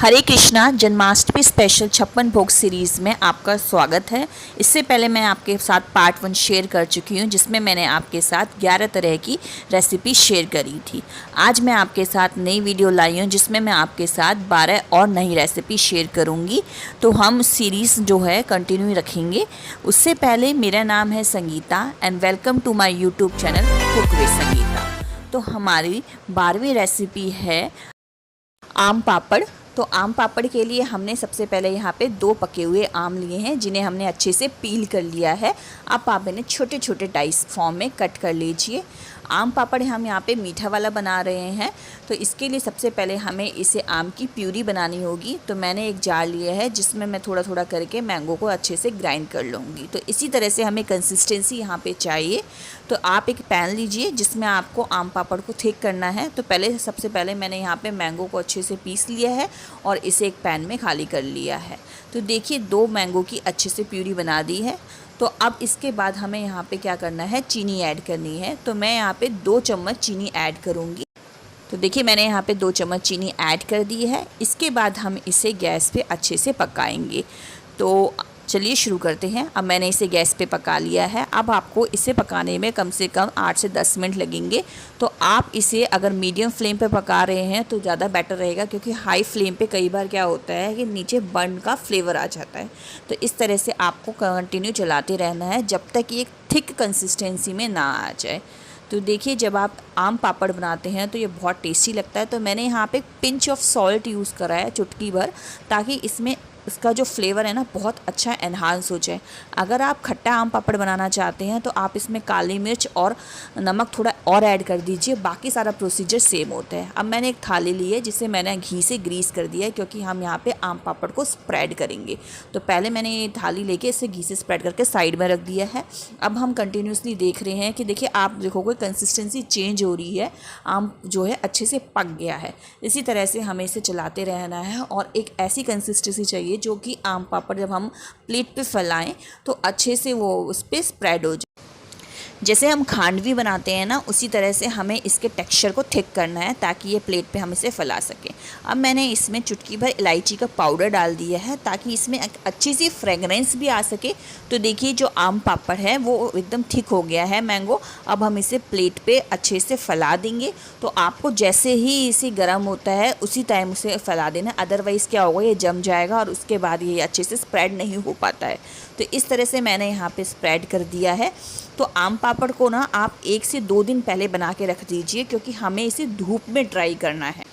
हरे Krishna Janmashtami special 56 भोग series में आपका स्वागत है। इससे पहले मैं आपके साथ पार्ट 1 शेयर कर चुकी हूँ, जिसमें मैंने आपके साथ 11 तरह की रेसिपी शेयर करी थी। आज मैं आपके साथ नई वीडियो लाई हूँ, जिसमें मैं आपके साथ 12 और नई रेसिपी शेयर करूँगी। तो हम सीरीज़ जो है कंटिन्यू रखेंगे। उससे पहले मेरा नाम है Sangeeta and welcome to my YouTube channel cook with Sangeeta. तो हमारी 12वीं रेसिपी है आम पापड़। तो आम पापड़ के लिए हमने सबसे पहले यहाँ पे 2 पके हुए आम लिए हैं, जिन्हें हमने अच्छे से पील कर लिया है। अब आप इन्हें छोटे छोटे डाइस फॉर्म में कट कर लीजिए। आम पापड़ हम यहाँ पे मीठा वाला बना रहे हैं, तो इसके लिए सबसे पहले हमें इसे आम की प्यूरी बनानी होगी। तो मैंने एक जार लिया है, जिसमें मैं थोड़ा थोड़ा करके मैंगो को अच्छे से ग्राइंड कर लूँगी। तो इसी तरह से हमें कंसिस्टेंसी यहाँ पे चाहिए। तो आप एक पैन लीजिए, जिसमें आपको आम पापड़ को थिक करना है। तो सबसे पहले मैंने यहाँ पे मैंगो को अच्छे से पीस लिया है और इसे एक पैन में खाली कर लिया है। तो देखिए 2 मैंगो की अच्छे से प्यूरी बना दी है। तो अब इसके बाद हमें यहाँ पे क्या करना है, चीनी ऐड करनी है। तो मैं यहाँ पे 2 चम्मच चीनी ऐड करूँगी। तो देखिए मैंने यहाँ पे 2 चम्मच चीनी ऐड कर दी है। इसके बाद हम इसे गैस पे अच्छे से पकाएंगे। तो चलिए शुरू करते हैं। अब मैंने इसे गैस पे पका लिया है। अब आपको इसे पकाने में कम से कम 8 से 10 मिनट लगेंगे। तो आप इसे अगर मीडियम फ्लेम पे पका रहे हैं तो ज़्यादा बेटर रहेगा, क्योंकि हाई फ्लेम पे कई बार क्या होता है कि नीचे बर्न का फ्लेवर आ जाता है। तो इस तरह से आपको कंटिन्यू चलाते रहना है जब तक ये थिक कंसिस्टेंसी में ना आ जाए। तो देखिए जब आप आम पापड़ बनाते हैं तो ये बहुत टेस्टी लगता है। तो मैंने यहाँ पे पिंच ऑफ सॉल्ट यूज़ करा है, चुटकी भर, ताकि इसमें इसका जो फ्लेवर है ना बहुत अच्छा एनहांस हो जाए। अगर आप खट्टा आम पापड़ बनाना चाहते हैं तो आप इसमें काली मिर्च और नमक थोड़ा और ऐड कर दीजिए। बाकी सारा प्रोसीजर सेम होता है। अब मैंने एक थाली ली है, जिसे मैंने घी से ग्रीस कर दिया है, क्योंकि हम यहाँ पे आम पापड़ को स्प्रेड करेंगे। तो पहले मैंने ये थाली लेके इसे घी से स्प्रेड करके साइड में रख दिया है। अब हम कंटिन्यूसली देख रहे हैं कि देखिए आप देखोगे कंसिस्टेंसी चेंज हो रही है, आम जो है अच्छे से पक गया है। इसी तरह से हमें इसे चलाते रहना है और एक ऐसी कंसिस्टेंसी चाहिए जो कि आम पापड़ जब हम प्लेट पे फैलाएं तो अच्छे से वो उस पर स्प्रेड हो जाए। जैसे हम खांडवी बनाते हैं ना, उसी तरह से हमें इसके टेक्सचर को थिक करना है, ताकि ये प्लेट पे हम इसे फैला सकें। अब मैंने इसमें चुटकी भर इलायची का पाउडर डाल दिया है, ताकि इसमें अच्छी सी फ्रेगरेंस भी आ सके। तो देखिए जो आम पापड़ है वो एकदम थिक हो गया है मैंगो। अब हम इसे प्लेट पे अच्छे से फैला देंगे। तो आपको जैसे ही इसे गर्म होता है उसी टाइम उसे फैला देना, अदरवाइज़ क्या होगा, ये जम जाएगा और उसके बाद ये अच्छे से स्प्रेड नहीं हो पाता है। तो इस तरह से मैंने यहाँ पे स्प्रेड कर दिया है। तो आम पापड़ को ना आप 1 से 2 दिन पहले बना के रख दीजिए, क्योंकि हमें इसे धूप में ड्राई करना है।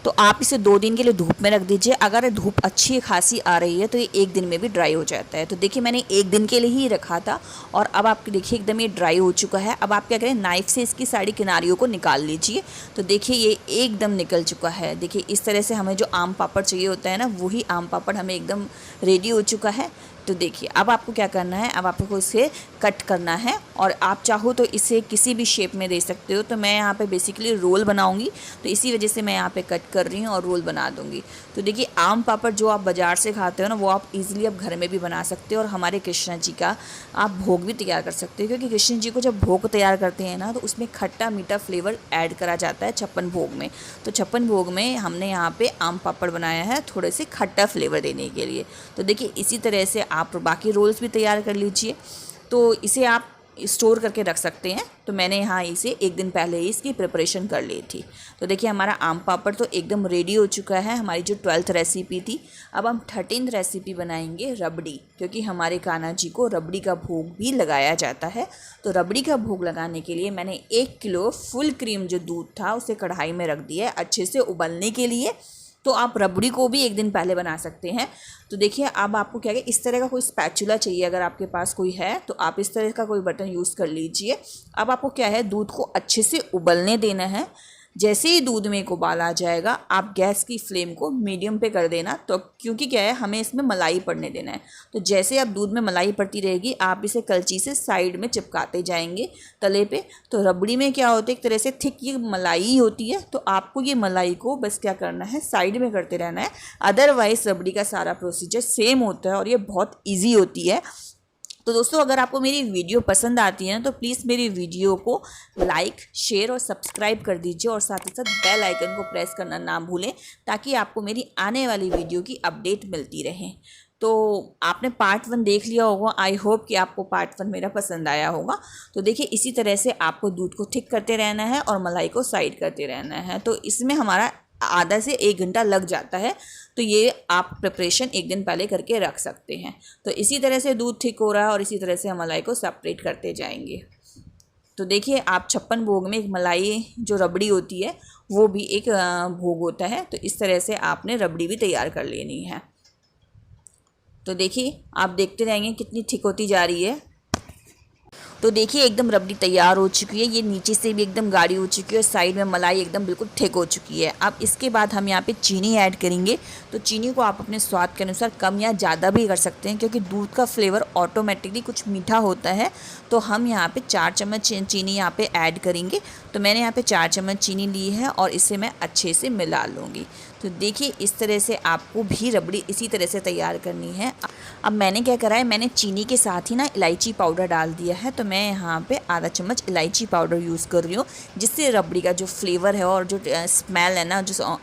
तो आप इसे 2 दिन के लिए धूप में रख दीजिए। अगर धूप अच्छी खासी आ रही है तो ये 1 दिन में भी ड्राई हो जाता है। तो देखिए मैंने 1 दिन के लिए ही रखा था और अब आप देखिए एकदम ये ड्राई हो चुका है। अब आप क्या करें, नाइफ़ से इसकी सारी किनारियों को निकाल लीजिए। तो देखिए ये एकदम निकल चुका है। देखिए इस तरह से हमें जो आम पापड़ चाहिए होता है ना, वही आम पापड़ हमें एकदम रेडी हो चुका है। तो देखिए अब आपको क्या करना है, अब आपको इसे कट करना है और आप चाहो तो इसे किसी भी शेप में दे सकते हो। तो मैं यहाँ पे बेसिकली रोल बनाऊंगी, तो इसी वजह से मैं यहाँ पे कट कर रही हूँ और रोल बना दूंगी। तो देखिए आम पापड़ जो आप बाज़ार से खाते हो ना, वो आप इजीली अब घर में भी बना सकते हो और हमारे कृष्ण जी का आप भोग भी तैयार कर सकते हो, क्योंकि कृष्ण जी को जब भोग तैयार करते हैं ना, तो उसमें खट्टा मीठा फ्लेवर ऐड करा जाता है 56 भोग में। तो 56 भोग में हमने यहाँ पर आम पापड़ बनाया है थोड़े से खट्टा फ्लेवर देने के लिए। तो देखिए इसी तरह से आप बाकी रोल्स भी तैयार कर लीजिए। तो इसे आप स्टोर करके रख सकते हैं। तो मैंने यहाँ इसे 1 दिन पहले ही इसकी प्रिपरेशन कर ली थी। तो देखिए हमारा आम पापड़ तो एकदम रेडी हो चुका है, हमारी जो 12th रेसिपी थी। अब हम 13th रेसिपी बनाएंगे रबड़ी, क्योंकि हमारे कान्हा जी को रबड़ी का भोग भी लगाया जाता है। तो रबड़ी का भोग लगाने के लिए मैंने 1 किलो फुल क्रीम जो दूध था उसे कढ़ाई में रख दिया है अच्छे से उबलने के लिए। तो आप रबड़ी को भी 1 दिन पहले बना सकते हैं। तो देखिए अब आपको क्या है, इस तरह का कोई स्पैचुला चाहिए, अगर आपके पास कोई है तो आप इस तरह का कोई बर्तन यूज़ कर लीजिए। अब आपको क्या है, दूध को अच्छे से उबलने देना है। जैसे ही दूध में एक उबाल आ जाएगा, आप गैस की फ्लेम को मीडियम पे कर देना। तो क्योंकि क्या है, हमें इसमें मलाई पड़ने देना है। तो जैसे अब दूध में मलाई पड़ती रहेगी, आप इसे कलची से साइड में चिपकाते जाएंगे तले पे। तो रबड़ी में क्या होता है, एक तरह से थिक ये मलाई होती है। तो आपको ये मलाई को बस क्या करना है, साइड में करते रहना है। अदरवाइज़ रबड़ी का सारा प्रोसीजर सेम होता है और ये बहुत ईजी होती है। तो दोस्तों अगर आपको मेरी वीडियो पसंद आती है ना तो प्लीज़ मेरी वीडियो को लाइक, शेयर और सब्सक्राइब कर दीजिए और साथ ही साथ बेल आइकन को प्रेस करना ना भूलें ताकि आपको मेरी आने वाली वीडियो की अपडेट मिलती रहे। तो आपने पार्ट 1 देख लिया होगा, आई होप कि आपको पार्ट 1 मेरा पसंद आया होगा। तो देखिए इसी तरह से आपको दूध को थिक करते रहना है और मलाई को साइड करते रहना है। तो इसमें हमारा आधा से 1 घंटा लग जाता है। तो ये आप प्रिपरेशन 1 दिन पहले करके रख सकते हैं। तो इसी तरह से दूध थिक हो रहा है और इसी तरह से हम मलाई को सेपरेट करते जाएंगे। तो देखिए आप 56 भोग में एक मलाई जो रबड़ी होती है वो भी एक भोग होता है। तो इस तरह से आपने रबड़ी भी तैयार कर लेनी है। तो देखिए आप देखते रहेंगे कितनी थिक होती जा रही है। तो देखिए एकदम रबड़ी तैयार हो चुकी है। ये नीचे से भी एकदम गाढ़ी हो चुकी है और साइड में मलाई एकदम बिल्कुल थिक हो चुकी है। अब इसके बाद हम यहाँ पे चीनी ऐड करेंगे। तो चीनी को आप अपने स्वाद के अनुसार कम या ज़्यादा भी कर सकते हैं क्योंकि दूध का फ्लेवर ऑटोमेटिकली कुछ मीठा होता है। तो हम यहाँ पे 4 चम्मच चीनी यहाँ पे ऐड करेंगे। तो मैंने यहाँ पे 4 चम्मच चीनी ली है और इसे मैं अच्छे से मिला लूँगी। तो देखिए इस तरह से आपको भी रबड़ी इसी तरह से तैयार करनी है। अब मैंने क्या करा है, मैंने चीनी के साथ ही ना इलायची पाउडर डाल दिया है। तो मैं यहाँ पे आधा चम्मच इलायची पाउडर यूज़ कर रही हूँ जिससे रबड़ी का जो फ्लेवर है और जो स्मेल है ना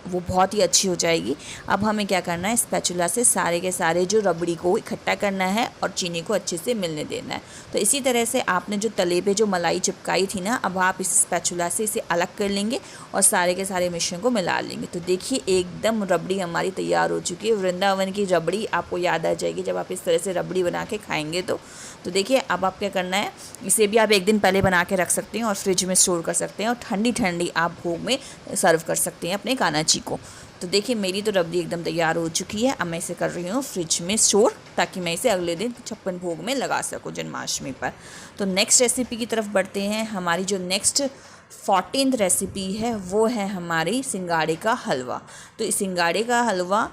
वो बहुत ही अच्छी हो जाएगी। अब हमें क्या करना है, स्पैचुला से सारे के सारे जो रबड़ी को इकट्ठा करना है और चीनी को अच्छे से मिलने देना है। तो इसी तरह से आपने जो तले पे जो मलाई चिपकाई थी ना, अब आप इस स्पैचुला से इसे अलग कर लेंगे और सारे के सारे मिश्रण को मिला लेंगे। तो देखिए एकदम रबड़ी हमारी तैयार हो चुकी है। वृंदावन की रबड़ी आपको याद आ जाएगी जब आप इस तरह से रबड़ी बना के खाएंगे। तो देखिए अब आप क्या करना है, इसे भी आप 1 दिन पहले बना के रख सकते हैं और फ्रिज में स्टोर कर सकते हैं और ठंडी ठंडी आप भोग में सर्व कर सकते हैं अपने कान्हा को। तो देखिए मेरी तो रबड़ी एकदम तैयार हो चुकी है। अब मैं इसे कर रही हूँ फ्रिज में स्टोर ताकि मैं इसे अगले दिन 56 भोग में लगा सकूँ जन्माष्टमी पर। तो नेक्स्ट रेसिपी की तरफ बढ़ते हैं। हमारी जो नेक्स्ट 14th रेसिपी है वो है हमारी सिंगाड़े का हलवा। तो इस सिंगाड़े का हलवा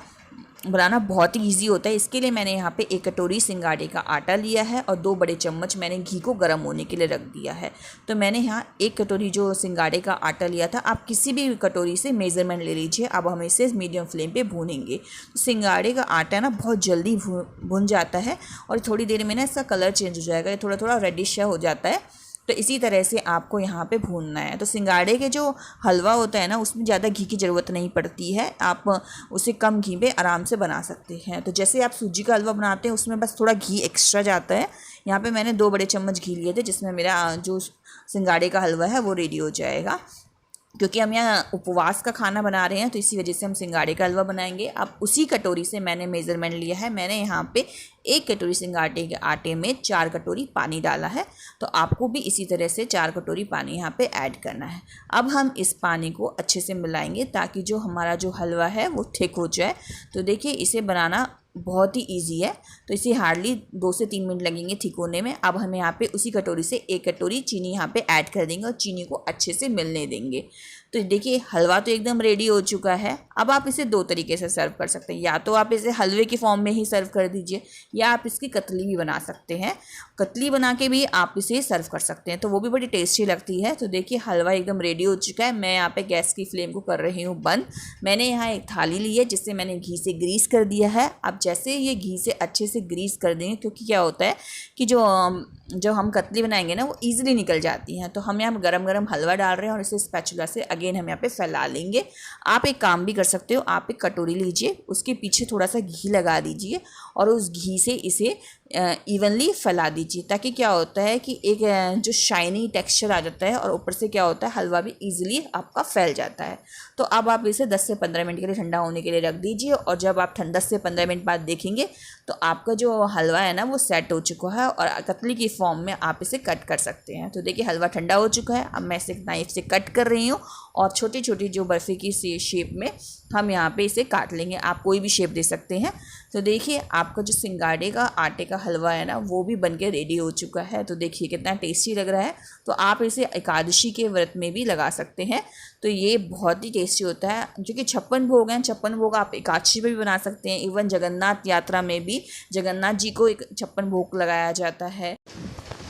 बनाना बहुत ही ईजी होता है। इसके लिए मैंने यहाँ पे 1 कटोरी सिंगाड़े का आटा लिया है और 2 बड़े चम्मच मैंने घी को गर्म होने के लिए रख दिया है। तो मैंने यहाँ 1 कटोरी जो सिंगाड़े का आटा लिया था, आप किसी भी कटोरी से मेज़रमेंट ले लीजिए। अब हम इसे मीडियम फ्लेम पे भूनेंगे। तो सिंगाड़े का आटा ना बहुत जल्दी भून जाता है और थोड़ी देर में ना इसका कलर चेंज हो जाएगा, ये थोड़ा थोड़ा रेडिश हो जाता है। तो इसी तरह से आपको यहाँ पे भूनना है। तो सिंगाड़े के जो हलवा होता है ना उसमें ज़्यादा घी की ज़रूरत नहीं पड़ती है, आप उसे कम घी में आराम से बना सकते हैं। तो जैसे आप सूजी का हलवा बनाते हैं उसमें बस थोड़ा घी एक्स्ट्रा जाता है। यहाँ पे मैंने 2 बड़े चम्मच घी लिए थे जिसमें मेरा जो सिंगाड़े का हलवा है वो रेडी हो जाएगा। क्योंकि हम यहाँ उपवास का खाना बना रहे हैं तो इसी वजह से हम सिंगाड़े का हलवा बनाएंगे। अब उसी कटोरी से मैंने मेज़रमेंट लिया है। मैंने यहाँ पे 1 कटोरी सिंगाड़े के आटे में 4 कटोरी पानी डाला है। तो आपको भी इसी तरह से 4 कटोरी पानी यहाँ पे ऐड करना है। अब हम इस पानी को अच्छे से मिलाएंगे ताकि जो हमारा जो हलवा है वो थिक हो जाए। तो देखिए इसे बनाना बहुत ही इजी है। तो इसे हार्डली 2 से 3 मिनट लगेंगे थिक होने में। अब हम यहाँ पे उसी कटोरी से 1 कटोरी चीनी यहाँ पे ऐड कर देंगे और चीनी को अच्छे से मिलने देंगे। तो देखिए हलवा तो एकदम रेडी हो चुका है। अब आप इसे 2 तरीके से सर्व कर सकते हैं, या तो आप इसे हलवे की फॉर्म में ही सर्व कर दीजिए या आप इसकी कतली भी बना सकते हैं। कतली बना के भी आप इसे सर्व कर सकते हैं तो वो भी बड़ी टेस्टी लगती है। तो देखिए हलवा एकदम रेडी हो चुका है। मैं यहाँ पे गैस की फ्लेम को कर रही हूँ बंद। मैंने यहाँ एक थाली ली है जिससे मैंने घी से ग्रीस कर दिया है। अब जैसे ये घी से अच्छे से ग्रीस कर देंगे, क्योंकि क्या होता है कि जो हम कतली बनाएंगे ना वो ईजिली निकल जाती हैं। तो हम यहाँ गरम गरम हलवा डाल रहे हैं और इसे स्पैचुला से अगेन हम यहाँ पे फैला लेंगे। आप एक काम भी कर सकते हो, आप एक कटोरी लीजिए, उसके पीछे थोड़ा सा घी लगा दीजिए और उस घी से इसे इवनली फैला दीजिए ताकि क्या होता है कि एक जो शाइनी टेक्सचर आ जाता है और ऊपर से क्या होता है हलवा भी इजीली आपका फैल जाता है। तो अब आप इसे 10 से 15 मिनट के लिए ठंडा होने के लिए रख दीजिए और जब आप 10 से 15 मिनट बाद देखेंगे तो आपका जो हलवा है ना वो सेट हो चुका है और कतली की फॉर्म में आप इसे कट कर सकते हैं। तो देखिए हलवा ठंडा हो चुका है। अब मैं इसे नाइफ से कट कर रही हूँ और छोटी छोटी जो बर्फ़ी की शेप में हम यहाँ पे इसे काट लेंगे। आप कोई भी शेप दे सकते हैं। तो देखिए आपका जो सिंगाड़े का आटे का हलवा है ना वो भी बनके रेडी हो चुका है। तो देखिए कितना टेस्टी लग रहा है। तो आप इसे एकादशी के व्रत में भी लगा सकते हैं। तो ये बहुत ही टेस्टी होता है। जो कि 56 भोग हैं, 56 भोग आप एकादशी पे भी बना सकते हैं। इवन जगन्नाथ यात्रा में भी जगन्नाथ जी को 56 भोग लगाया जाता है।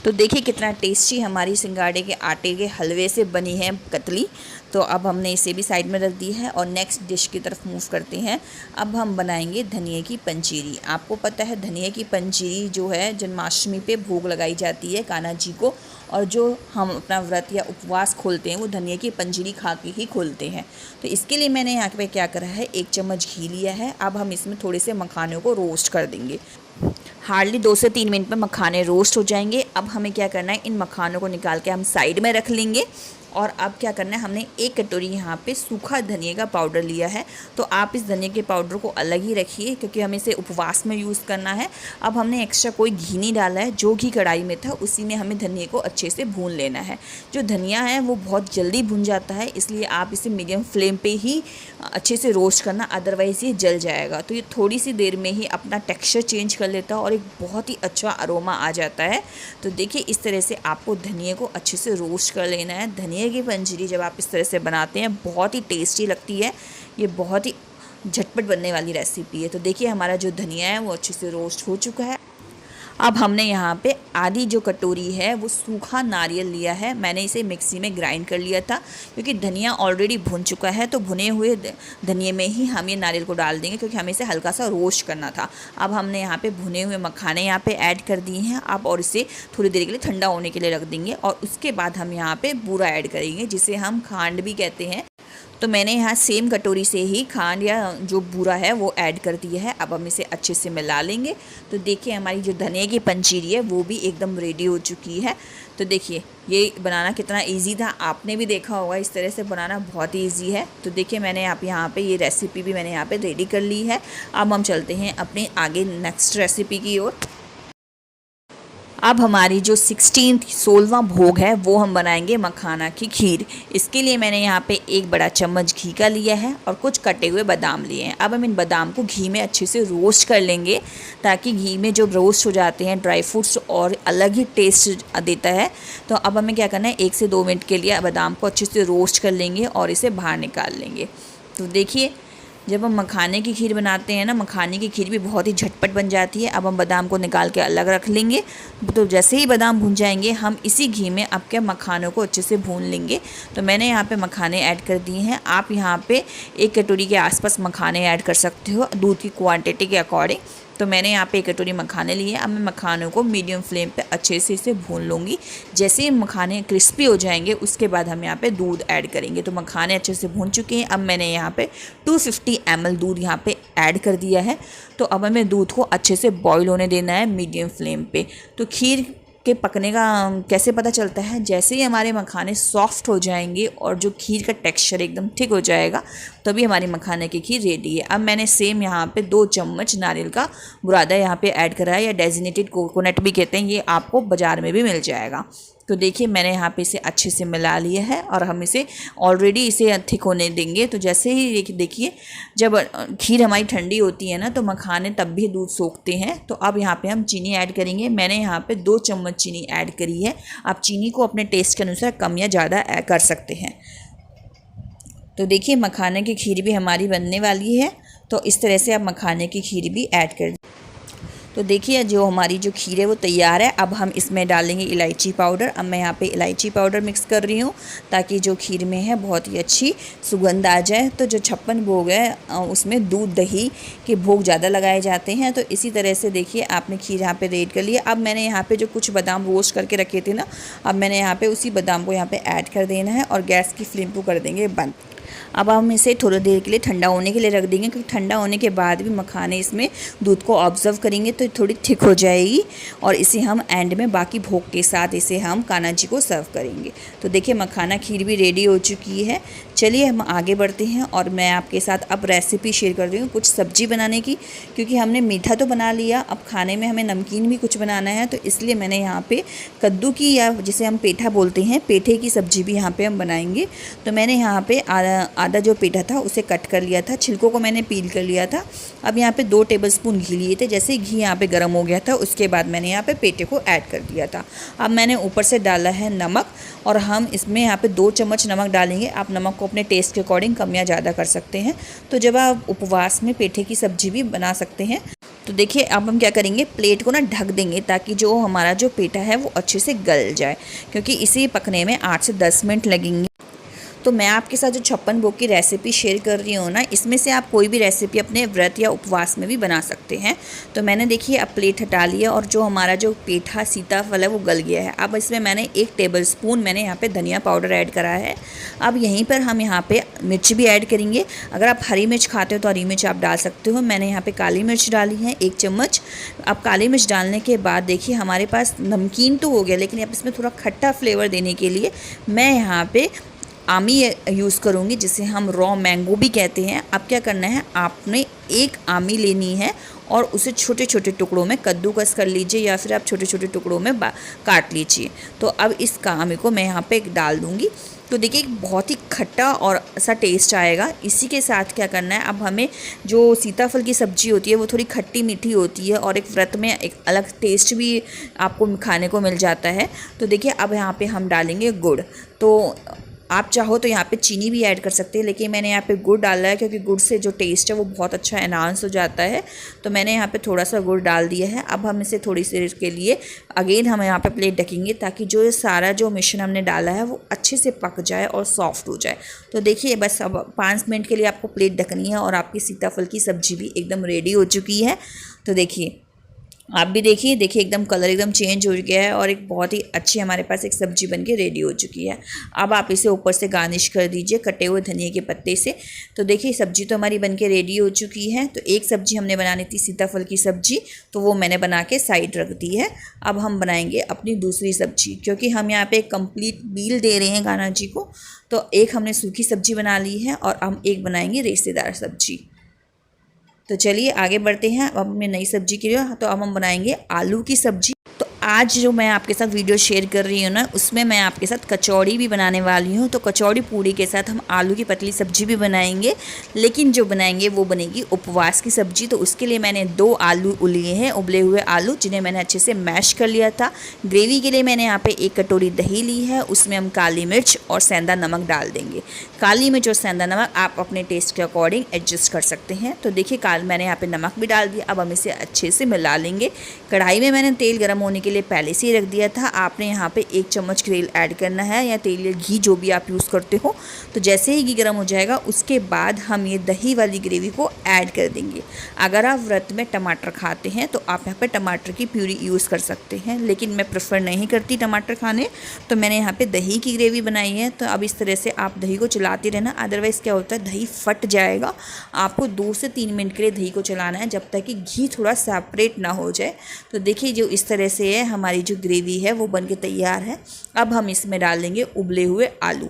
तो देखिए कितना टेस्टी हमारी सिंगाड़े के आटे के हलवे से बनी है कतली। तो अब हमने इसे भी साइड में रख दी है और नेक्स्ट डिश की तरफ मूव करते हैं। अब हम बनाएंगे धनिए की पंजीरी। आपको पता है धनिए की पंजीरी जो है जन्माष्टमी पे भोग लगाई जाती है कान्हा जी को, और जो हम अपना व्रत या उपवास खोलते हैं वो धनिए की पंजीरी खा के ही खोलते हैं। तो इसके लिए मैंने यहाँ पे क्या करा है, 1 चम्मच घी लिया है। अब हम इसमें थोड़े से मखानों को रोस्ट कर देंगे। हार्डली 2 से 3 मिनट में मखाने रोस्ट हो जाएंगे। अब हमें क्या करना है, इन मखानों को निकाल के हम साइड में रख लेंगे। और अब क्या करना है, हमने 1 कटोरी यहाँ पे सूखा धनिया का पाउडर लिया है। तो आप इस धनिया के पाउडर को अलग ही रखिए क्योंकि हमें इसे उपवास में यूज़ करना है। अब हमने एक्स्ट्रा कोई घी नहीं डाला है, जो घी कढ़ाई में था उसी में हमें धनिया को अच्छे से भून लेना है। जो धनिया है वो बहुत जल्दी भुन जाता है, इसलिए आप इसे मीडियम फ्लेम पे ही अच्छे से रोस्ट करना, अदरवाइज़ ये जल जाएगा। तो ये थोड़ी सी देर में ही अपना टेक्स्चर चेंज कर लेता है और एक बहुत ही अच्छा अरोमा आ जाता है। तो देखिए इस तरह से आपको धनिया को अच्छे से रोस्ट कर लेना है। धनिया की पंजीरी जब आप इस तरह से बनाते हैं बहुत ही टेस्टी लगती है। ये बहुत ही झटपट बनने वाली रेसिपी है। तो देखिए हमारा जो धनिया है वो अच्छे से रोस्ट हो चुका है। अब हमने यहाँ पे आधी जो कटोरी है वो सूखा नारियल लिया है। मैंने इसे मिक्सी में ग्राइंड कर लिया था क्योंकि धनिया ऑलरेडी भुन चुका है। तो भुने हुए धनिये में ही हम ये नारियल को डाल देंगे क्योंकि हमें इसे हल्का सा रोस्ट करना था। अब हमने यहाँ पे भुने हुए मखाने यहाँ पे ऐड कर दिए हैं। अब और इसे थोड़ी देर के लिए ठंडा होने के लिए रख देंगे और उसके बाद हम यहाँ पे बूरा ऐड करेंगे, जिसे हम खांड भी कहते हैं। तो मैंने यहाँ सेम कटोरी से ही खांड या जो बूरा है वो ऐड कर दिया है। अब हम इसे अच्छे से मिला लेंगे। तो देखिए हमारी जो धनिया की पंजीरी है वो भी एकदम रेडी हो चुकी है। तो देखिए ये बनाना कितना इजी था, आपने भी देखा होगा। इस तरह से बनाना बहुत ही ईजी है। तो देखिए मैंने यहाँ पे ये रेसिपी भी मैंने यहाँ पे रेडी कर ली है। अब हम चलते हैं अपने आगे नेक्स्ट रेसिपी की ओर। अब हमारी जो 16वां भोग है वो हम बनाएंगे मखाना की खीर। इसके लिए मैंने यहाँ पे 1 बड़ा चम्मच घी का लिया है और कुछ कटे हुए बादाम लिए हैं। अब हम इन बादाम को घी में अच्छे से रोस्ट कर लेंगे ताकि घी में जो रोस्ट हो जाते हैं ड्राई फ्रूट्स और अलग ही टेस्ट देता है। तो अब हमें क्या करना है, 1 से 2 मिनट के लिए बादाम को अच्छे से रोस्ट कर लेंगे और इसे बाहर निकाल लेंगे। तो देखिए जब हम मखाने की खीर बनाते हैं ना, मखाने की खीर भी बहुत ही झटपट बन जाती है। अब हम बादाम को निकाल के अलग रख लेंगे। तो जैसे ही बादाम भून जाएंगे हम इसी घी में अब क्या मखानों को अच्छे से भून लेंगे। तो मैंने यहाँ पे मखाने ऐड कर दिए हैं। आप यहाँ पे 1 कटोरी के आसपास मखाने ऐड कर सकते हो दूध की क्वांटिटी के अकॉर्डिंग। तो मैंने यहाँ पे 1 कटोरी मखाने लिए। अब मैं मखानों को मीडियम फ्लेम पे अच्छे से इसे भून लूँगी। जैसे ही मखाने क्रिस्पी हो जाएंगे उसके बाद हम यहाँ पे दूध ऐड करेंगे। तो मखाने अच्छे से भून चुके हैं। अब मैंने यहाँ पे 250 ml दूध यहाँ पे ऐड कर दिया है। तो अब हमें दूध को अच्छे से बॉईल होने देना है मीडियम फ्लेम पे। तो खीर के पकने का कैसे पता चलता है, जैसे ही हमारे मखाने सॉफ्ट हो जाएंगे और जो खीर का टेक्सचर एकदम ठीक हो जाएगा तभी हमारी मखाने की खीर रेडी है। अब मैंने सेम यहाँ पे 2 चम्मच नारियल का बुरादा यहाँ पे ऐड करा है, या डेजिनेटेड कोकोनट भी कहते हैं। ये आपको बाज़ार में भी मिल जाएगा। तो देखिए मैंने यहाँ पे इसे अच्छे से मिला लिया है और हम इसे ऑलरेडी इसे थिक होने देंगे। तो जैसे ही देखिए जब खीर हमारी ठंडी होती है ना तो मखाने तब भी दूध सोखते हैं। तो अब यहाँ पे हम चीनी ऐड करेंगे। मैंने यहाँ पे 2 चम्मच चीनी ऐड करी है। आप चीनी को अपने टेस्ट के अनुसार कम या ज़्यादा कर सकते हैं। तो देखिए मखाने की खीर भी हमारी बनने वाली है। तो इस तरह से आप मखाने की खीर भी ऐड कर। तो देखिए जो हमारी जो खीर है वो तैयार है। अब हम इसमें डालेंगे इलायची पाउडर। अब मैं यहाँ पे इलायची पाउडर मिक्स कर रही हूँ ताकि जो खीर में है बहुत ही अच्छी सुगंध आ जाए। तो जो 56 भोग है उसमें दूध दही के भोग ज़्यादा लगाए जाते हैं। तो इसी तरह से देखिए आपने खीर यहाँ पे रेडी कर लिया। अब मैंने यहाँ पे जो कुछ बादाम रोस्ट करके रखे थे ना, अब मैंने यहाँ पे उसी बादाम को यहाँ पे ऐड कर देना है और गैस की फ्लेम को कर देंगे बंद। अब हम इसे थोड़ी देर के लिए ठंडा होने के लिए रख देंगे क्योंकि ठंडा होने के बाद भी मखाने इसमें दूध को ऑब्जर्व करेंगे तो थोड़ी थिक हो जाएगी। और इसे हम एंड में बाकी भोग के साथ इसे हम कान्हा जी को सर्व करेंगे। तो देखिए मखाना खीर भी रेडी हो चुकी है। चलिए हम आगे बढ़ते हैं और मैं आपके साथ अब रेसिपी शेयर कर रही हूँ कुछ सब्जी बनाने की, क्योंकि हमने मीठा तो बना लिया, अब खाने में हमें नमकीन भी कुछ बनाना है। तो इसलिए मैंने यहाँ पे कद्दू की, या जिसे हम पेठा बोलते हैं, पेठे की सब्जी भी यहाँ पे हम बनाएंगे। तो मैंने यहाँ पे आधा जो पेठा था उसे कट कर लिया था, छिलकों को मैंने पील कर लिया था। अब यहाँ पे 2 टेबलस्पून घी लिए थे। जैसे ही घी यहाँ पे गर्म हो गया था उसके बाद मैंने यहाँ पे पेठे को ऐड कर दिया था। अब मैंने ऊपर से डाला है नमक और हम इसमें यहाँ पे 2 चम्मच नमक डालेंगे। आप नमक को अपने टेस्ट के अकॉर्डिंग कम या ज़्यादा कर सकते हैं। तो जब आप उपवास में पेठे की सब्जी भी बना सकते हैं। तो देखिए अब हम क्या करेंगे, प्लेट को ना ढक देंगे ताकि जो हमारा जो पेठा है वो अच्छे से गल जाए, क्योंकि इसे पकने में 8 से 10 मिनट लगेंगे। तो मैं आपके साथ जो छप्पन भोग की रेसिपी शेयर कर रही हूँ ना, इसमें से आप कोई भी रेसिपी अपने व्रत या उपवास में भी बना सकते हैं। तो मैंने देखिए अब प्लेट हटा लिया और जो हमारा जो पेठा सीताफल है वो गल गया है। अब इसमें मैंने 1 टेबलस्पून मैंने यहाँ पे धनिया पाउडर ऐड करा है। अब यहीं पर हम यहाँ पे मिर्च भी ऐड करेंगे। अगर आप हरी मिर्च खाते हो तो हरी मिर्च आप डाल सकते हो। मैंने यहाँ पे काली मिर्च डाली है 1 चम्मच। अब काली मिर्च डालने के बाद देखिए हमारे पास नमकीन तो हो गया, लेकिन अब इसमें थोड़ा खट्टा फ्लेवर देने के लिए मैं यहाँ पे आमी यूज़ करूँगी, जिसे हम रॉ मैंगो भी कहते हैं। अब क्या करना है, आपने 1 आमी लेनी है और उसे छोटे छोटे टुकड़ों में कद्दूकस कर लीजिए या फिर आप छोटे छोटे टुकड़ों में काट लीजिए। तो अब इस आमी को मैं यहाँ पे डाल दूँगी। तो देखिए बहुत ही खट्टा और सा टेस्ट आएगा। इसी के साथ क्या करना है, अब हमें जो सीताफल की सब्ज़ी होती है वो थोड़ी खट्टी मीठी होती है और एक व्रत में एक अलग टेस्ट भी आपको खाने को मिल जाता है। तो देखिए अब यहाँ पे हम डालेंगे गुड़। तो आप चाहो तो यहाँ पे चीनी भी ऐड कर सकते हैं, लेकिन मैंने यहाँ पे गुड़ डाला है क्योंकि गुड़ से जो टेस्ट है वो बहुत अच्छा एनहांस हो जाता है। तो मैंने यहाँ पे थोड़ा सा गुड़ डाल दिया है। अब हम इसे थोड़ी देर के लिए अगेन हम यहाँ पे प्लेट ढकेंगे ताकि जो सारा जो मिश्रण हमने डाला है वो अच्छे से पक जाए और सॉफ्ट हो जाए। तो देखिए बस अब 5 मिनट के लिए आपको प्लेट ढकनी है और आपकी सीताफल की सब्ज़ी भी एकदम रेडी हो चुकी है। तो देखिए आप भी देखिए एकदम कलर एकदम चेंज हो गया है और एक बहुत ही अच्छी हमारे पास एक सब्ज़ी बनके रेडी हो चुकी है। अब आप इसे ऊपर से गार्निश कर दीजिए कटे हुए धनिया के पत्ते से। तो देखिए सब्ज़ी तो हमारी बनके रेडी हो चुकी है। तो एक सब्ज़ी हमने बनानी थी सीताफल की सब्ज़ी, तो वो मैंने बना के साइड रख दी है। अब हम बनाएंगे अपनी दूसरी सब्ज़ी, क्योंकि हम यहाँ पे एक कंप्लीट मील दे रहे हैं कान्हा जी को। तो एक हमने सूखी सब्ज़ी बना ली है और हम एक बनाएंगे रेशेदार सब्ज़ी। तो चलिए आगे बढ़ते हैं। अब हमने नई सब्जी के लिए, तो अब हम बनाएंगे आलू की सब्जी। तो आज जो मैं आपके साथ वीडियो शेयर कर रही हूँ ना, उसमें मैं आपके साथ कचौड़ी भी बनाने वाली हूँ। तो कचौड़ी पूड़ी के साथ हम आलू की पतली सब्जी भी बनाएंगे, लेकिन जो बनाएंगे वो बनेगी उपवास की सब्जी। तो उसके लिए मैंने 2 आलू लिए हैं, उबले हुए आलू, जिन्हें मैंने अच्छे से मैश कर लिया था। ग्रेवी के लिए मैंने यहाँ पे 1 कटोरी दही ली है, उसमें हम काली मिर्च और सेंधा नमक डाल देंगे। काली मिर्च और सेंधा नमक आप अपने टेस्ट के अकॉर्डिंग एडजस्ट कर सकते हैं। तो देखिए मैंने यहाँ पे नमक भी डाल दिया। अब हम इसे अच्छे से मिला लेंगे। कढ़ाई में मैंने तेल गर्म होने के लिए पहले से ही रख दिया था। आपने यहाँ पे 1 चम्मच तेल ऐड करना है, या तेल या घी जो भी आप यूज़ करते हो। तो जैसे ही घी गर्म हो जाएगा उसके बाद हम ये दही वाली ग्रेवी को ऐड कर देंगे। अगर आप व्रत में टमाटर खाते हैं तो आप यहाँ पे टमाटर की प्यूरी यूज़ कर सकते हैं, लेकिन मैं प्रेफर नहीं करती टमाटर खाने, तो मैंने यहाँ पे दही की ग्रेवी बनाई है। तो अब इस तरह से आप दही को चलाते रहना, अदरवाइज़ क्या होता है दही फट जाएगा। आपको 2 से 3 मिनट के लिए दही को चलाना है, जब तक कि घी थोड़ा सेपरेट ना हो जाए। तो देखिए जो इस तरह से है हमारी जो ग्रेवी है वो बनके तैयार है। अब हम इसमें डाल देंगे उबले हुए आलू।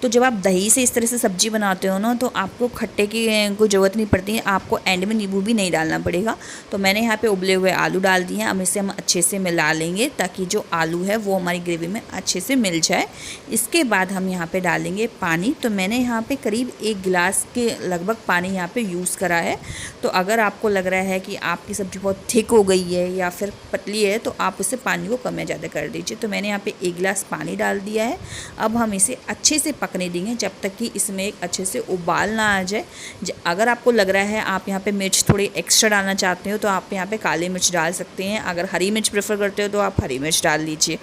तो जब आप दही से इस तरह से सब्ज़ी बनाते हो ना, तो आपको खट्टे की कोई ज़रूरत नहीं पड़ती है, आपको एंड में नींबू भी नहीं डालना पड़ेगा। तो मैंने यहाँ पे उबले हुए आलू डाल दिए हैं। अब इसे हम अच्छे से मिला लेंगे ताकि जो आलू है वो हमारी ग्रेवी में अच्छे से मिल जाए। इसके बाद हम यहाँ पे डालेंगे पानी। तो मैंने यहाँ पे करीब 1 गिलास के लगभग पानी यहाँ पे यूज़ करा है। तो अगर आपको लग रहा है कि आपकी सब्ज़ी बहुत थिक हो गई है या फिर पतली है, तो आप उससे पानी को कम या ज़्यादा कर दीजिए। तो मैंने यहाँ पे 1 गिलास पानी डाल दिया है। अब हम इसे अच्छे से पकने देंगे जब तक कि इसमें एक अच्छे से उबाल ना आ जाए। अगर आपको लग रहा है आप यहाँ पे मिर्च थोड़ी एक्स्ट्रा डालना चाहते हो, तो आप यहाँ पे काली मिर्च डाल सकते हैं। अगर हरी मिर्च प्रेफर करते हो तो आप हरी मिर्च डाल लीजिए।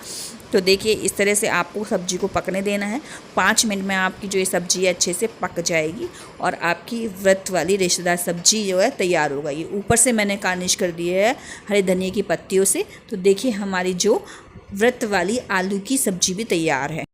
तो देखिए इस तरह से आपको सब्ज़ी को पकने देना है। 5 मिनट में आपकी जो ये सब्ज़ी है अच्छे से पक जाएगी और आपकी व्रत वाली रेशेदार सब्ज़ी जो है तैयार हो गई। ऊपर से मैंने गार्निश कर दी है हरे धनिया की पत्तियों से। तो देखिए हमारी जो व्रत वाली आलू की सब्ज़ी भी तैयार है।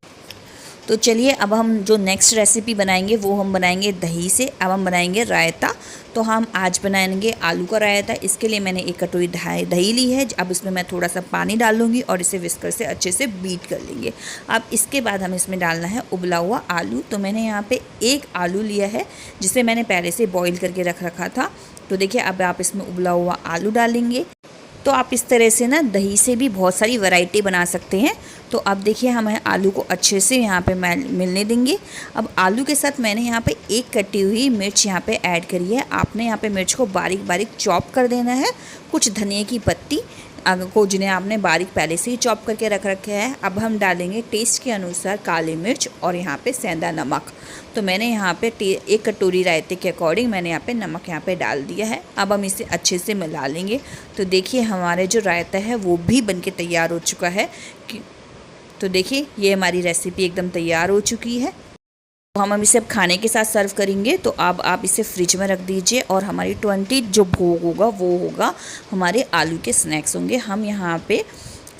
तो चलिए अब हम जो नेक्स्ट रेसिपी बनाएंगे वो हम बनाएंगे दही से। अब हम बनाएंगे रायता। तो हम आज बनाएंगे आलू का रायता। इसके लिए मैंने 1 कटोरी दही ली है। अब इसमें मैं थोड़ा सा पानी डालूंगी और इसे विस्कर से अच्छे से बीट कर लेंगे। अब इसके बाद हम इसमें डालना है उबला हुआ आलू। तो मैंने यहाँ पे 1 आलू लिया है, जिसे मैंने पहले से बॉईल करके रख रखा था। तो देखिए अब आप इसमें उबला हुआ आलू डालेंगे। तो आप इस तरह से ना दही से भी बहुत सारी वैरायटी बना सकते हैं। तो अब देखिए हम आलू को अच्छे से यहाँ पे मिलने देंगे। अब आलू के साथ मैंने यहाँ पे 1 कटी हुई मिर्च यहाँ पे ऐड करी है। आपने यहाँ पे मिर्च को बारीक बारीक चॉप कर देना है। कुछ धनिया की पत्ती को जिन्हें आपने बारीक पहले से ही चॉप करके रख रखे हैं। अब हम डालेंगे टेस्ट के अनुसार काली मिर्च और यहाँ पे सेंधा नमक। तो मैंने यहाँ पे 1 कटोरी रायते के अकॉर्डिंग मैंने यहाँ पे नमक यहाँ पे डाल दिया है। अब हम इसे अच्छे से मिला लेंगे। तो देखिए हमारे जो रायता है वो भी बनके तैयार हो चुका है। तो देखिए ये हमारी रेसिपी एकदम तैयार हो चुकी है। तो हम इसे अब खाने के साथ सर्व करेंगे। तो अब आप इसे फ्रिज में रख दीजिए और हमारी 20 जो भोग होगा वो होगा हमारे आलू के स्नैक्स होंगे। हम यहाँ पे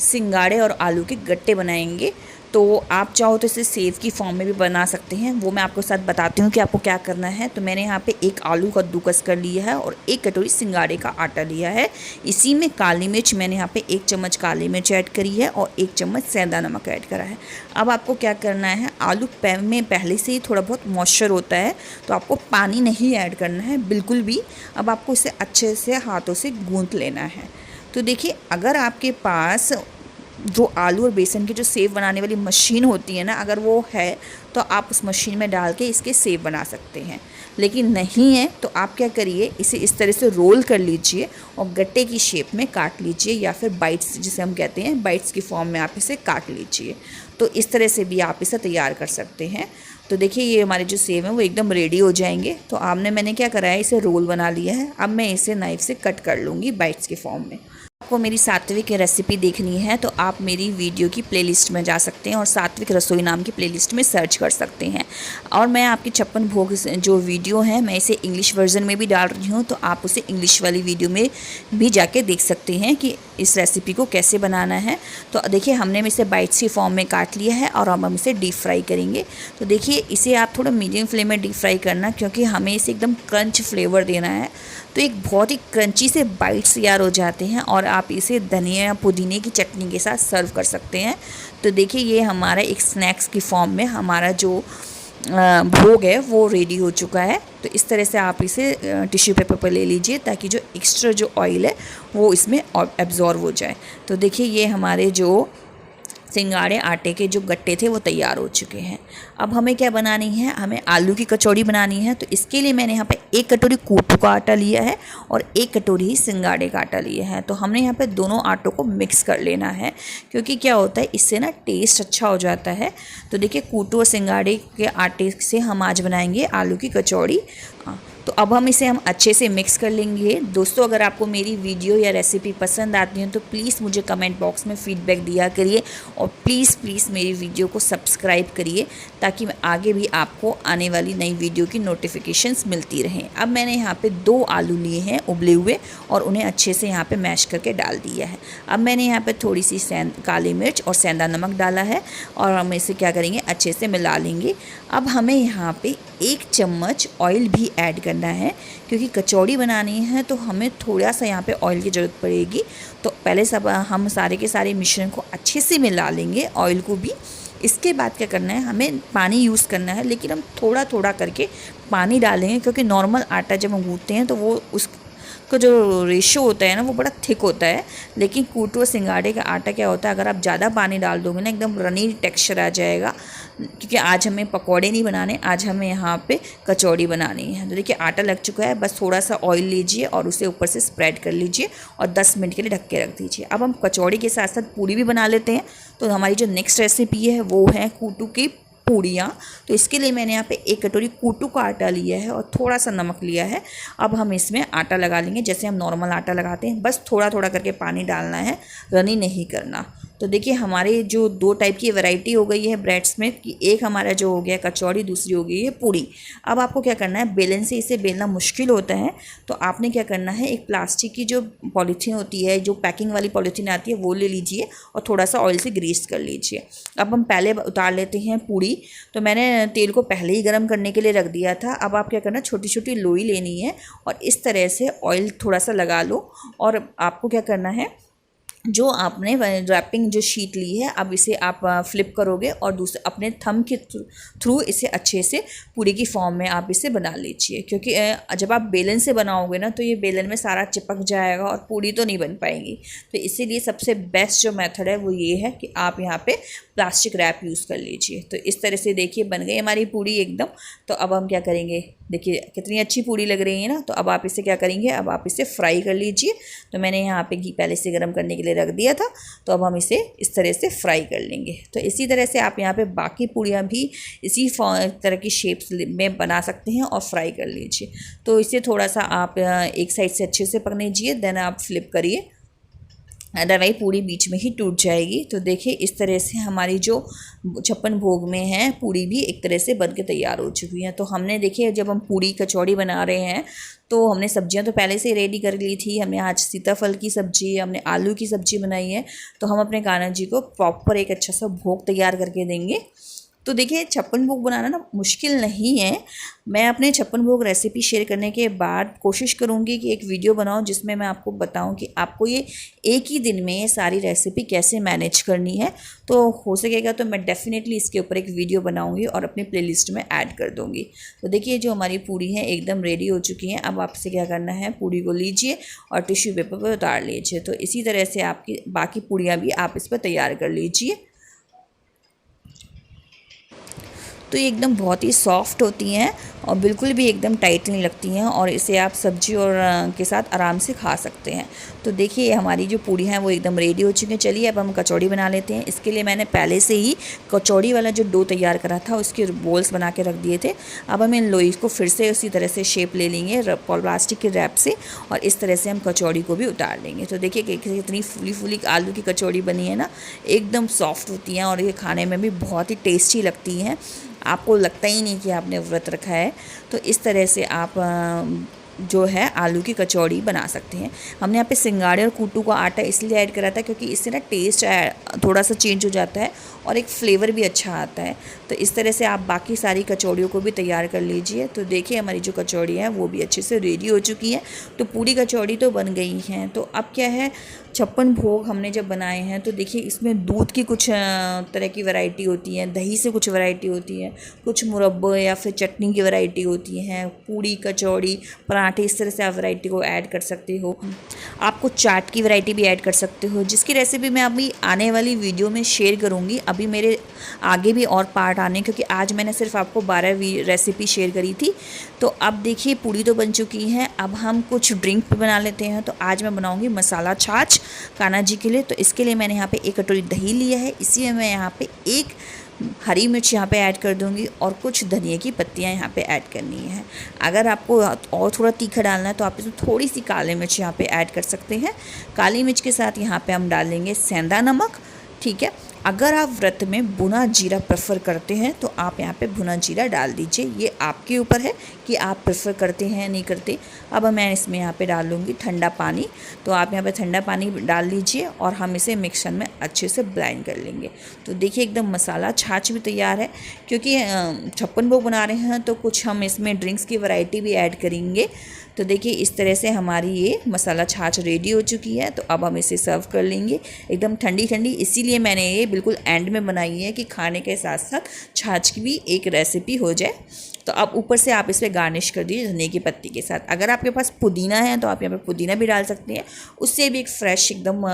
सिंगाड़े और आलू के गट्टे बनाएंगे। तो आप चाहो तो इसे सेव की फॉर्म में भी बना सकते हैं, वो मैं आपको साथ बताती हूँ कि आपको क्या करना है। तो मैंने यहाँ पे एक आलू कद्दूकस कर लिया है और एक कटोरी सिंगाड़े का आटा लिया है। इसी में काली मिर्च मैंने यहाँ पे 1 चम्मच काली मिर्च ऐड करी है और 1 चम्मच सेंधा नमक ऐड करा है। अब आपको क्या करना है, आलू में पहले से ही थोड़ा बहुत मॉइस्चर होता है, तो आपको पानी नहीं ऐड करना है बिल्कुल भी। अब आपको इसे अच्छे से हाथों से गूँथ लेना है। तो देखिए, अगर आपके पास जो आलू और बेसन की जो सेव बनाने वाली मशीन होती है ना, अगर वो है तो आप उस मशीन में डाल के इसके सेव बना सकते हैं। लेकिन नहीं है तो आप क्या करिए, इसे इस तरह से रोल कर लीजिए और गट्टे की शेप में काट लीजिए, या फिर बाइट्स जिसे हम कहते हैं, बाइट्स की फॉर्म में आप इसे काट लीजिए। तो इस तरह से भी आप इसे तैयार कर सकते हैं। तो देखिए, ये हमारे जो सेव हैं वो एकदम रेडी हो जाएंगे। तो मैंने क्या करा है, इसे रोल बना लिया है। अब मैं इसे नाइफ से कट कर लूँगी बाइट्स की फॉर्म में। आपको मेरी सात्विक रेसिपी देखनी है तो आप मेरी वीडियो की प्लेलिस्ट में जा सकते हैं और सात्विक रसोई नाम की प्लेलिस्ट में सर्च कर सकते हैं। और मैं आपकी 56 भोग जो वीडियो है, मैं इसे इंग्लिश वर्जन में भी डाल रही हूँ, तो आप उसे इंग्लिश वाली वीडियो में भी जाके देख सकते हैं कि इस रेसिपी को कैसे बनाना है। तो देखिए, हमने इसे बाइट्स की फॉर्म में काट लिया है और अब हम इसे डीप फ्राई करेंगे। तो देखिए, इसे आप थोड़ा मीडियम फ्लेम में डीप फ्राई करना, क्योंकि हमें इसे एकदम क्रंच फ्लेवर देना है। तो एक बहुत ही क्रंची से बाइट्स तैयार हो जाते हैं और आप इसे धनिया या पुदीने की चटनी के साथ सर्व कर सकते हैं। तो देखिए, ये हमारा एक स्नैक्स की फॉर्म में हमारा जो भोग है वो रेडी हो चुका है। तो इस तरह से आप इसे टिश्यू पेपर पर ले लीजिए ताकि जो एक्स्ट्रा जो ऑयल है वो इसमें एब्जॉर्ब हो जाए। तो देखिए, ये हमारे जो सिंगाड़े आटे के जो गट्टे थे वो तैयार हो चुके हैं। अब हमें क्या बनानी है, हमें आलू की कचौड़ी बनानी है। तो इसके लिए मैंने यहाँ पे 1 कटोरी कूटू का आटा लिया है और 1 कटोरी ही सिंगाड़े का आटा लिया है। तो हमने यहाँ पे दोनों आटों को मिक्स कर लेना है, क्योंकि क्या होता है, इससे ना टेस्ट अच्छा हो जाता है। तो देखिए, कूटू और सिंगाड़े के आटे से हम आज बनाएंगे आलू की कचौड़ी। तो अब हम अच्छे से मिक्स कर लेंगे। दोस्तों, अगर आपको मेरी वीडियो या रेसिपी पसंद आती है तो प्लीज़ मुझे कमेंट बॉक्स में फ़ीडबैक दिया करिए और प्लीज़ मेरी वीडियो को सब्सक्राइब करिए, ताकि आगे भी आपको आने वाली नई वीडियो की नोटिफिकेशंस मिलती रहें। अब मैंने यहाँ पे 2 आलू लिए हैं उबले हुए और उन्हें अच्छे से यहाँ पे मैश करके डाल दिया है। अब मैंने यहाँ पे थोड़ी सी काली मिर्च और सेंधा नमक डाला है और हम इसे क्या करेंगे, अच्छे से मिला लेंगे। अब हमें यहाँ पे 1 चम्मच ऑयल भी ऐड करना है, क्योंकि कचौड़ी बनानी है तो हमें थोड़ा सा यहाँ पे ऑयल की ज़रूरत पड़ेगी। तो पहले सब हम सारे के सारे मिश्रण को अच्छे से मिला लेंगे, ऑयल को भी। इसके बाद क्या करना है, हमें पानी यूज़ करना है, लेकिन हम थोड़ा थोड़ा करके पानी डालेंगे, क्योंकि नॉर्मल आटा जब हम गूँथते हैं तो वो उसका जो रेशो होता है ना वो बड़ा थिक होता है। लेकिन कूटू और सिंगाड़े का आटा क्या होता है, अगर आप ज़्यादा पानी डाल दोगे ना, एकदम रनी टेक्सचर आ जाएगा। क्योंकि आज हमें पकौड़े नहीं बनाने, आज हमें यहाँ पे कचौड़ी बनानी है। तो देखिए, आटा लग चुका है, बस थोड़ा सा ऑयल लीजिए और उसे ऊपर से स्प्रेड कर लीजिए और 10 मिनट के लिए ढक के रख दीजिए। अब हम कचौड़ी के साथ साथ पूड़ी भी बना लेते हैं। तो हमारी जो नेक्स्ट रेसिपी है वो है कूटू की पूड़ियाँ। तो इसके लिए मैंने यहाँ पे 1 कटोरी कूटू का आटा लिया है और थोड़ा सा नमक लिया है। अब हम इसमें आटा लगा लेंगे, जैसे हम नॉर्मल आटा लगाते हैं, बस थोड़ा थोड़ा करके पानी डालना है, रनी नहीं करना। तो देखिए, हमारे जो 2 टाइप की वैरायटी हो गई है ब्रेड्स में, कि एक हमारा जो हो गया कचौड़ी, दूसरी हो गई है पूड़ी। अब आपको क्या करना है, बेलन से इसे बेलना मुश्किल होता है, तो आपने क्या करना है, एक प्लास्टिक की जो पॉलीथीन होती है, जो पैकिंग वाली पॉलीथीन आती है, वो ले लीजिए और थोड़ा सा ऑयल से ग्रीस कर लीजिए। अब हम पहले उतार लेते हैं पूड़ी। तो मैंने तेल को पहले ही गर्म करने के लिए रख दिया था। अब आप क्या करना, छोटी छोटी लोई लेनी है और इस तरह से ऑयल थोड़ा सा लगा लो। और आपको क्या करना है, जो आपने रैपिंग जो शीट ली है, अब इसे आप फ्लिप करोगे और दूसरे अपने थंब के थ्रू इसे अच्छे से पूरी की फॉर्म में आप इसे बना लीजिए। क्योंकि जब आप बेलन से बनाओगे ना, तो ये बेलन में सारा चिपक जाएगा और पूरी तो नहीं बन पाएंगी। तो इसीलिए सबसे बेस्ट जो मेथड है वो ये है कि आप यहाँ पे प्लास्टिक रैप यूज़ कर लीजिए। तो इस तरह से देखिए, बन गई हमारी पूरी एकदम। तो अब हम क्या करेंगे, देखिए कितनी अच्छी पूरी लग रही है ना। तो अब आप इसे क्या करेंगे, अब आप इसे फ्राई कर लीजिए। तो मैंने यहाँ पे घी पहले से गर्म करने के लिए रख दिया था, तो अब हम इसे इस तरह से फ्राई कर लेंगे। तो इसी तरह से आप यहाँ पे बाकी पूड़ियाँ भी इसी तरह की शेप्स में बना सकते हैं और फ्राई कर लीजिए। तो इसे थोड़ा सा आप एक साइड से अच्छे से पकने दीजिए, देन आप फ्लिप करिए। अदरवाइज पूड़ी बीच में ही टूट जाएगी। तो देखिए इस तरह से हमारी जो 56 भोग में है पूड़ी भी एक तरह से बन के तैयार हो चुकी है। तो हमने देखिए जब हम पूड़ी कचौड़ी बना रहे हैं तो हमने सब्जियां तो पहले से रेडी कर ली थी। हमने आज सीताफल की सब्ज़ी, हमने आलू की सब्ज़ी बनाई है। तो हम अपने कान्हा जी को प्रॉपर एक अच्छा सा भोग तैयार करके देंगे। तो देखिए 56 भोग बनाना ना मुश्किल नहीं है। मैं अपने 56 भोग रेसिपी शेयर करने के बाद कोशिश करूँगी कि एक वीडियो बनाऊँ जिसमें मैं आपको बताऊँ कि आपको ये एक ही दिन में ये सारी रेसिपी कैसे मैनेज करनी है। तो हो सकेगा तो मैं डेफिनेटली इसके ऊपर एक वीडियो बनाऊँगी और अपनी प्लेलिस्ट में ऐड कर दूँगी। तो देखिए जो हमारी पूड़ी है एकदम रेडी हो चुकी हैं। अब आपसे क्या करना है, पूड़ी को लीजिए और टिश्यू पेपर पर उतार लीजिए। तो इसी तरह से आपकी बाकी पूड़ियाँ भी आप इस पर तैयार कर लीजिए। तो ये एकदम बहुत ही सॉफ्ट होती हैं और बिल्कुल भी एकदम टाइट नहीं लगती हैं और इसे आप सब्जी और के साथ आराम से खा सकते हैं। तो देखिए हमारी जो पूड़ी हैं वो एकदम रेडी हो चुकी हैं। चलिए अब हम कचौड़ी बना लेते हैं। इसके लिए मैंने पहले से ही कचौड़ी वाला जो डो तैयार करा था उसके बोल्स बना के रख दिए थे। अब हम इन लोई को फिर से उसी तरह से शेप ले लेंगे प्लास्टिक के रैप से और इस तरह से हम कचौड़ी को भी उतार लेंगे। तो देखिए कितनी फूली फूली आलू की कचौड़ी बनी है ना, एकदम सॉफ्ट होती हैं और ये खाने में भी बहुत ही टेस्टी लगती हैं। आपको लगता ही नहीं कि आपने व्रत रखा है। तो इस तरह से आप जो है आलू की कचौड़ी बना सकते हैं। हमने यहाँ पे सिंगाड़े और कूटू का आटा इसलिए ऐड करा था क्योंकि इससे ना टेस्ट थोड़ा सा चेंज हो जाता है और एक फ्लेवर भी अच्छा आता है। तो इस तरह से आप बाकी सारी कचौड़ियों को भी तैयार कर लीजिए। तो देखिए हमारी जो कचौड़ी है वो भी अच्छे से रेडी हो चुकी है। तो पूरी कचौड़ी तो बन गई हैं। तो अब क्या है, 56 भोग हमने जब बनाए हैं तो देखिए इसमें दूध की कुछ तरह की वैरायटी होती है, दही से कुछ वैरायटी होती है, कुछ मुरब्बे या फिर चटनी की वैरायटी होती है, पूड़ी कचौड़ी पराठे, इस तरह से आप वैरायटी को ऐड कर सकते हो। आपको चाट की वैरायटी भी ऐड कर सकते हो, जिसकी रेसिपी मैं अभी आने वाली वीडियो में शेयर करूँगी। अभी मेरे आगे भी और पार्ट आने, क्योंकि आज मैंने सिर्फ आपको 12 रेसिपी शेयर करी थी। तो अब देखिए पूड़ी तो बन चुकी है। अब हम कुछ ड्रिंक भी बना लेते हैं। तो आज मैं बनाऊँगी मसाला छाछ कान्हा जी के लिए। तो इसके लिए मैंने यहाँ पे 1 कटोरी दही लिया है। इसी में मैं यहाँ पे 1 हरी मिर्च यहाँ पे ऐड कर दूँगी और कुछ धनिया की पत्तियाँ यहाँ पे ऐड करनी है। अगर आपको और थोड़ा तीखा डालना है तो आप इसमें थोड़ी सी काली मिर्च यहाँ पे ऐड कर सकते हैं। काली मिर्च के साथ यहाँ पे हम डालेंगे सेंधा नमक, ठीक है। अगर आप व्रत में भुना जीरा प्रेफर करते हैं तो आप यहाँ पे भुना जीरा डाल दीजिए। ये आपके ऊपर है कि आप प्रेफर करते हैं नहीं करते। अब मैं इसमें यहाँ पे डाल लूँगी ठंडा पानी। तो आप यहाँ पे ठंडा पानी डाल लीजिए और हम इसे मिक्सर में अच्छे से ब्लेंड कर लेंगे। तो देखिए एकदम मसाला छाछ भी तैयार है। क्योंकि 56 भोग बना रहे हैं तो कुछ हम इसमें ड्रिंक्स की वैरायटी भी ऐड करेंगे। तो देखिए इस तरह से हमारी ये मसाला छाछ रेडी हो चुकी है। तो अब हम इसे सर्व कर लेंगे एकदम ठंडी ठंडी। इसीलिए मैंने ये बिल्कुल एंड में बनाई है कि खाने के साथ साथ छाछ की भी एक रेसिपी हो जाए। तो अब ऊपर से आप इसे गार्निश कर दीजिए धनिया की पत्ती के साथ। अगर आपके पास पुदीना है तो आप यहाँ पे पुदीना भी डाल सकते हैं। उससे भी एक फ्रेश एकदम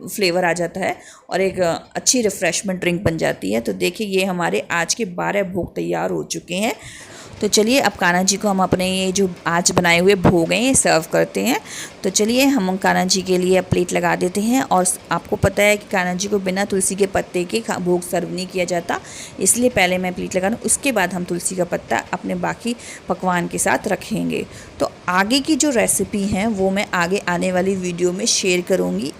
फ्लेवर आ जाता है और एक अच्छी रिफ़्रेशमेंट ड्रिंक बन जाती है। तो देखिए ये हमारे आज के 12 भोग तैयार हो चुके हैं। तो चलिए अब कान्हा जी को हम अपने ये जो आज बनाए हुए भोग हैं ये सर्व करते हैं। तो चलिए हम कान्हा जी के लिए प्लेट लगा देते हैं। और आपको पता है कि कान्हा जी को बिना तुलसी के पत्ते के भोग सर्व नहीं किया जाता, इसलिए पहले मैं प्लेट लगा दूँ, उसके बाद हम तुलसी का पत्ता अपने बाकी पकवान के साथ रखेंगे। तो आगे की जो रेसिपी हैं वो मैं आगे आने वाली वीडियो में शेयर करूँगी।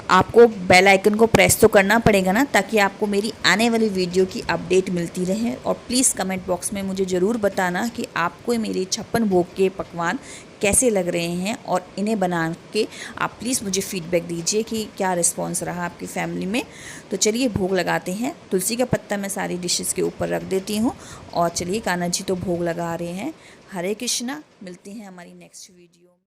आपको बेल आइकन को प्रेस तो करना पड़ेगा ना, ताकि आपको मेरी आने वाली वीडियो की अपडेट मिलती रहे। और प्लीज़ कमेंट बॉक्स में मुझे ज़रूर बताना कि आपको मेरे 56 भोग के पकवान कैसे लग रहे हैं और इन्हें बना के आप प्लीज़ मुझे फीडबैक दीजिए कि क्या रिस्पॉन्स रहा आपकी फैमिली में। तो चलिए भोग लगाते हैं। तुलसी का पत्ता मैं सारी डिशेस के ऊपर रख देती हूँ। और चलिए कान्हा जी तो भोग लगा रहे हैं। हरे कृष्णा, मिलते हैं हमारी नेक्स्ट वीडियो।